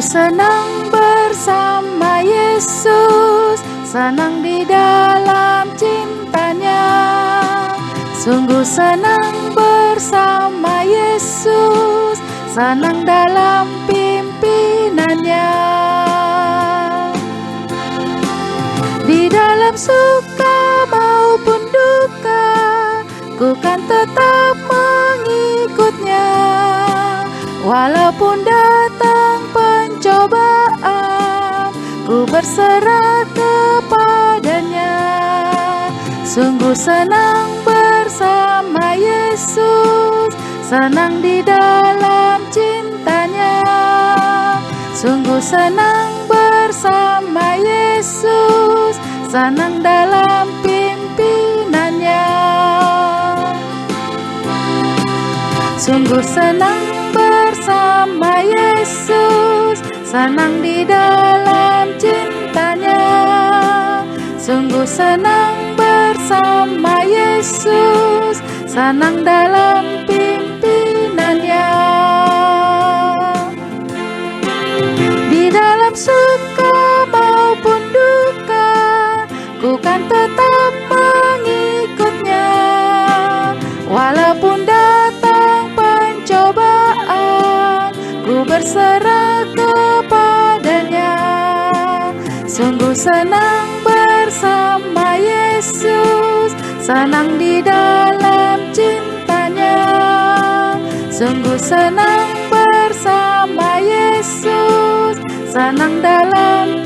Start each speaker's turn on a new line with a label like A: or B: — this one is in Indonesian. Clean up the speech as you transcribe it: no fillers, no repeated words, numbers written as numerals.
A: Sungguh senang bersama Yesus, senang di dalam cintanya. Sungguh senang bersama Yesus, senang dalam pimpinannya. Di dalam suka maupun duka, ku kan tetap mengikutnya. Walaupun datang pencobaan, ku berserah kepadanya. Sungguh senang bersama Yesus, senang di dalam cintanya. Sungguh senang bersama Yesus, senang dalam pimpinannya. Sungguh senang bersama Yesus, senang di dalam cintanya. Sungguh senang bersama Yesus, senang dalam pimpinannya. Di dalam suka maupun duka, ku kan tetap mengikutnya. Walaupun datang pencobaan, ku berserah kepadanya. Sungguh senang bersama Yesus, senang di dalam cintanya. Sungguh senang bersama Yesus, senang dalam